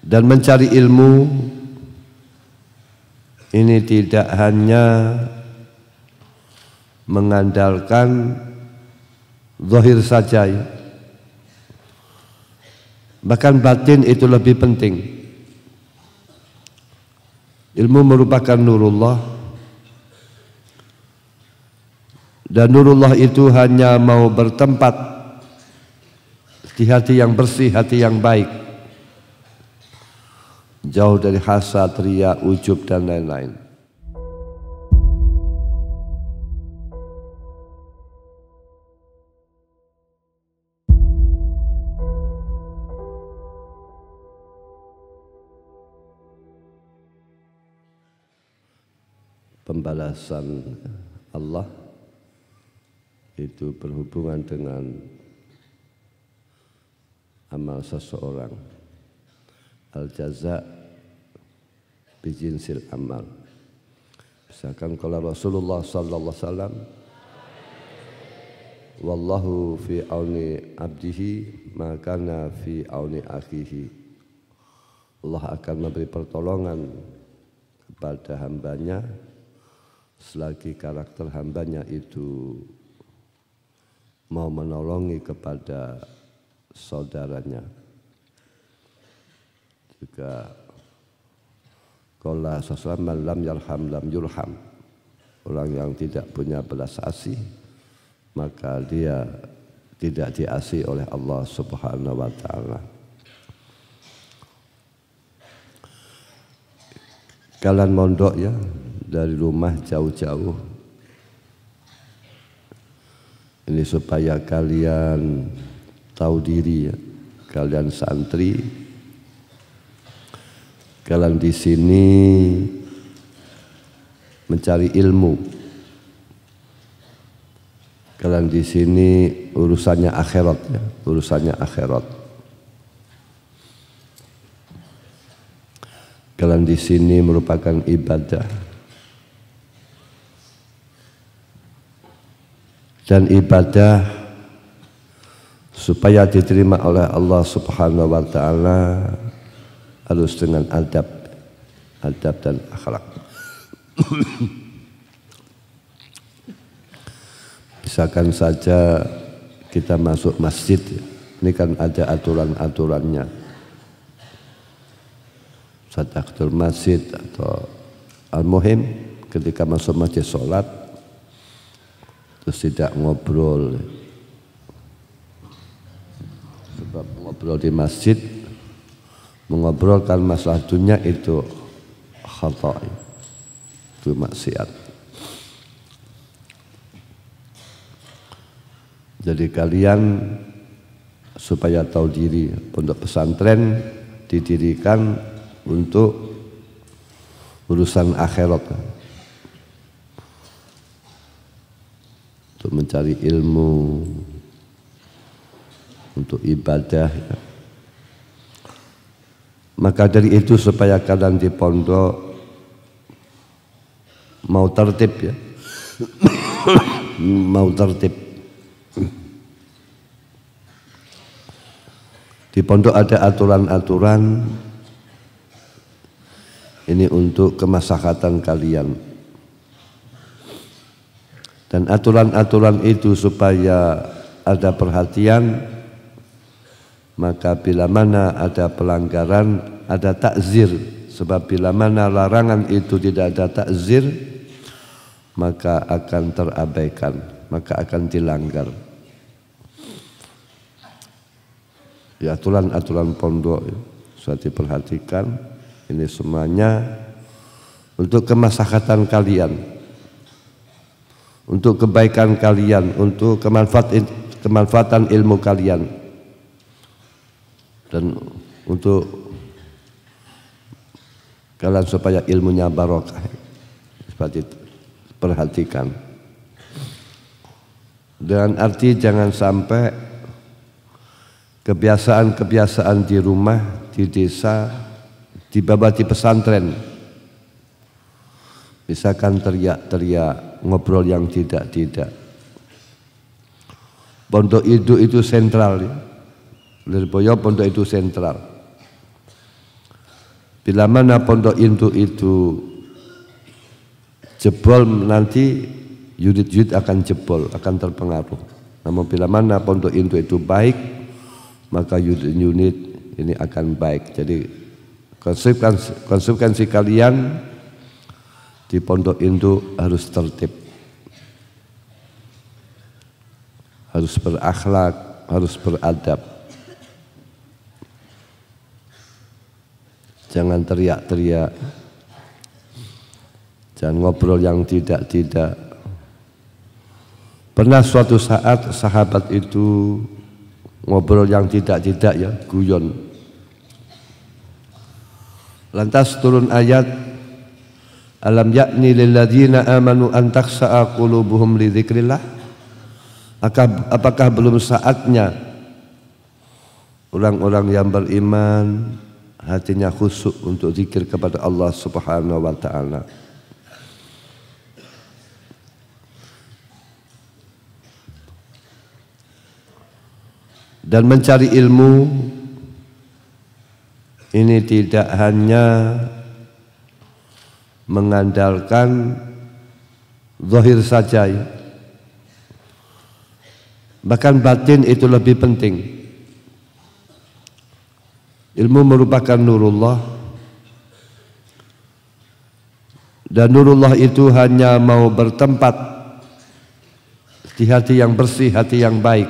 Dan mencari ilmu ini tidak hanya mengandalkan zahir saja, bahkan batin itu lebih penting. Ilmu merupakan nurullah, dan nurullah itu hanya mau bertempat di hati yang bersih, hati yang baik, jauh dari hasad, riya, ujub dan lain-lain. Pembalasan Allah itu berhubungan dengan amal seseorang. Al-jaza bijinsil amal. Misalkan kalau Rasulullah sallallahu alaihi wasallam, wallahu fi auni abdihi makana fi auni akhihi. Allah akan memberi pertolongan kepada hambanya selagi karakter hambanya itu mau menolongi kepada saudaranya. Juga qala sallallahu alaihi lam yarham lam yurham. Orang yang tidak punya belas asih maka dia tidak diasihi oleh Allah Subhanahu wa taala. Kalian mondok ya, dari rumah jauh-jauh ini supaya kalian tahu diri ya. Kalian santri, kalian di sini mencari ilmu, kalian di sini urusannya akhirat ya, urusannya akhirat. Kalian di sini merupakan ibadah. Dan ibadah supaya diterima oleh Allah Subhanahu wa taala harus dengan adab dan akhlak. Misalkan saja kita masuk masjid, ini kan ada aturan-aturannya. Sadatul masjid atau al-muhim, ketika masuk masjid sholat terus tidak ngobrol, sebab ngobrol di masjid mengobrolkan masalah dunia itu khata', itu maksiat. Jadi kalian supaya tahu diri, pondok pesantren didirikan untuk urusan akhirat, untuk mencari ilmu, untuk ibadah ya. Maka dari itu supaya kalian di pondok mau tertib ya, mau tertib. Di pondok ada aturan-aturan. Ini untuk kemaslahatan kalian. Dan aturan-aturan itu supaya ada perhatian, maka bila mana ada pelanggaran, ada takzir. Sebab bila mana larangan itu tidak ada takzir, maka akan terabaikan, maka akan dilanggar. Ya, aturan-aturan pondok sudah diperhatikan. Ini semuanya untuk kemaslahatan kalian, untuk kebaikan kalian, untuk kemanfaatan ilmu kalian, dan untuk kalian supaya ilmunya barokah. Seperti itu, perhatikan. Dengan arti jangan sampai kebiasaan-kebiasaan di rumah, di desa dibawa di pesantren. Misalkan teriak-teriak, ngobrol yang tidak-tidak. Pondok itu sentral ya. Lirboyo pondok itu sentral. Bila mana pondok induk itu jebol, nanti unit-unit akan jebol, akan terpengaruh. Namun bila mana pondok induk itu baik, maka unit-unit ini akan baik. Jadi konsekuensi kalian di pondok induk harus tertib, harus berakhlak, harus beradab. Jangan teriak-teriak, jangan ngobrol yang tidak-tidak. Pernah suatu saat sahabat itu ngobrol yang tidak-tidak, ya, guyon. Lantas turun ayat, alam yakni lilladzina amanu an takhsha'a qulubuhum li dzikrillah. Apakah belum saatnya orang-orang yang beriman hatinya khusyuk untuk zikir kepada Allah Subhanahu wa taala? Dan mencari ilmu ini tidak hanya mengandalkan zahir saja, ya. Bahkan batin itu lebih penting. Ilmu merupakan nurullah, dan nurullah itu hanya mau bertempat di hati yang bersih, hati yang baik,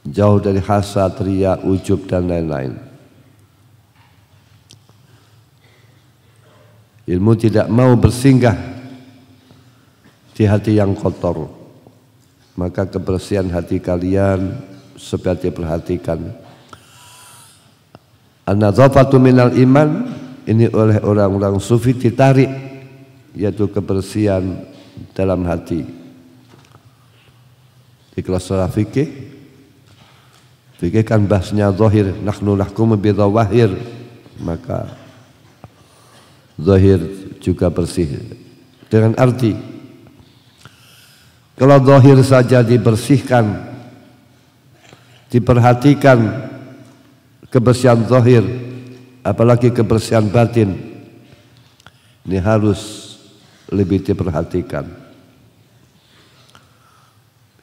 jauh dari hasad, riya, ujub dan lain-lain. Ilmu tidak mau bersinggah di hati yang kotor, maka kebersihan hati kalian supaya diperhatikan. An-nadzafatu minal iman, ini oleh orang-orang sufi ditarik, yaitu kebersihan dalam hati. Di kelas fikih kan bahasnya zahir, nahnu nahkumu bidzawahir, maka zahir juga bersih. Dengan arti kalau zahir saja dibersihkan, diperhatikan kebersihan zahir, apalagi kebersihan batin, ini harus lebih diperhatikan.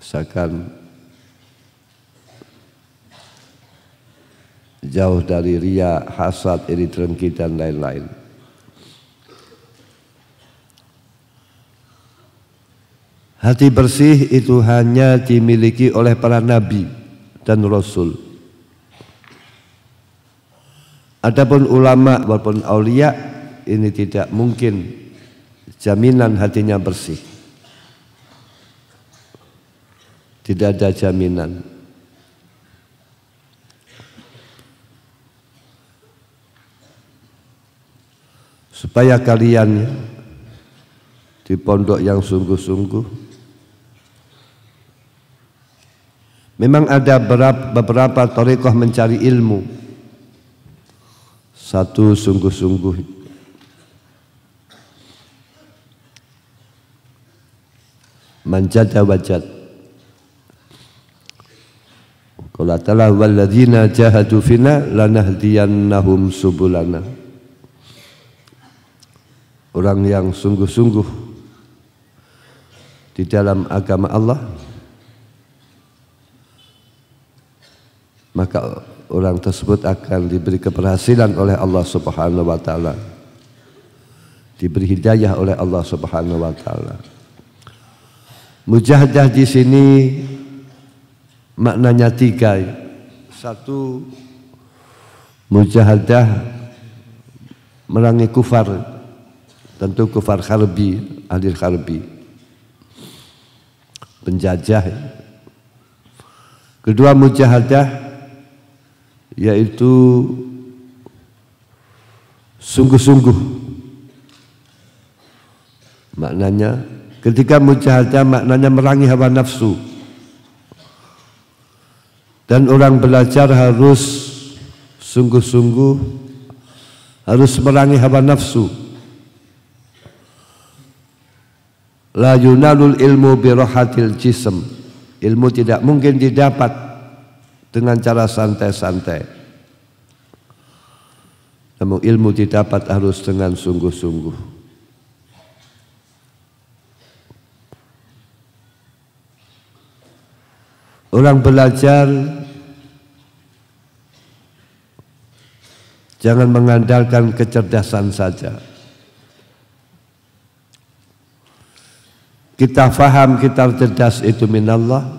Misalkan jauh dari riya, hasad, iri dengki dan lain-lain. Hati bersih itu hanya dimiliki oleh para nabi dan rasul. Adapun ulama walaupun aulia, ini tidak mungkin jaminan hatinya bersih. Tidak ada jaminan. Supaya kalian di pondok yang sungguh-sungguh, memang ada beberapa thariqah mencari ilmu. Satu, sungguh-sungguh, manjada wajad. Qala ta'ala walladzina jahadu fina lanahdiyannahum subulana. Orang yang sungguh-sungguh di dalam agama Allah, maka orang tersebut akan diberi keberhasilan oleh Allah Subhanahu wa taala, diberi hidayah oleh Allah Subhanahu wa taala. Mujahadah di sini maknanya tiga. Satu, mujahadah merangi kufar, tentu kufar harbi, ahli harbi, penjajah. Kedua, mujahadah yaitu sungguh-sungguh. Maknanya ketika mujahadah maknanya merangi hawa nafsu. Dan orang belajar harus sungguh-sungguh, harus merangi hawa nafsu. La yunalul ilmu birohatil jism. Ilmu tidak mungkin didapat dengan cara santai-santai. Namun ilmu didapat harus dengan sungguh-sungguh. Orang belajar jangan mengandalkan kecerdasan saja. Kita faham, kita cerdas itu minallah.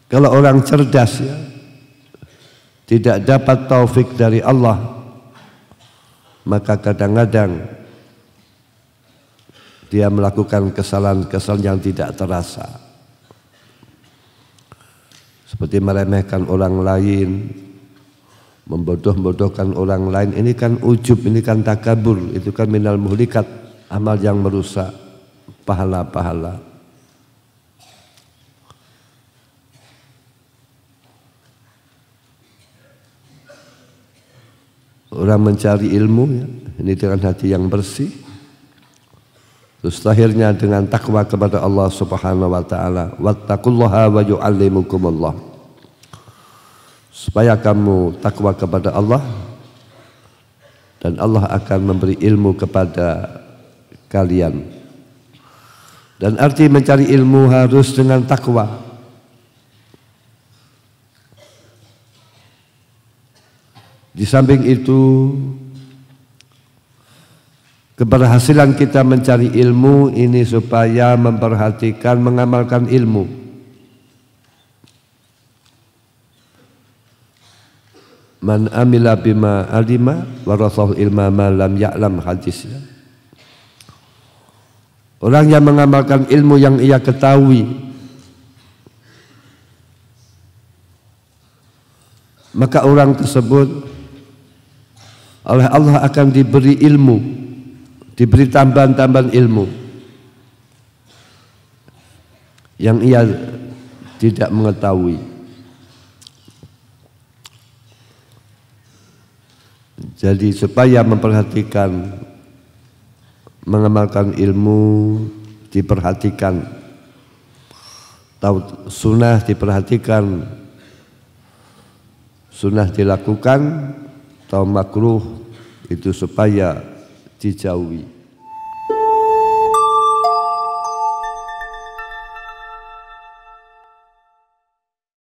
Kalau orang cerdas ya, tidak dapat taufik dari Allah, maka kadang-kadang dia melakukan kesalahan-kesalahan yang tidak terasa. Seperti meremehkan orang lain, membodoh-bodohkan orang lain, ini kan ujub, ini kan takabur, itu kan minal muhlikat, amal yang merusak pahala-pahala. Orang mencari ilmu ya, ini dengan hati yang bersih, terus lahirnya dengan takwa kepada Allah Subhanahu wa taala. Wattaqullaha wa yu'allimukumullah. Supaya kamu takwa kepada Allah dan Allah akan memberi ilmu kepada kalian. Dan arti mencari ilmu harus dengan takwa. Di samping itu, keberhasilan kita mencari ilmu ini supaya memperhatikan, mengamalkan ilmu. Man amila bima alima warasahu ilma ma lam ya'lam, hadisnya. Orang yang mengamalkan ilmu yang ia ketahui, maka orang tersebut oleh Allah akan diberi ilmu, diberi tambahan-tambahan ilmu yang ia tidak mengetahui. Jadi supaya memperhatikan, mengamalkan ilmu diperhatikan, tahu sunnah diperhatikan, sunnah dilakukan, tahu makruh itu supaya dijauhi.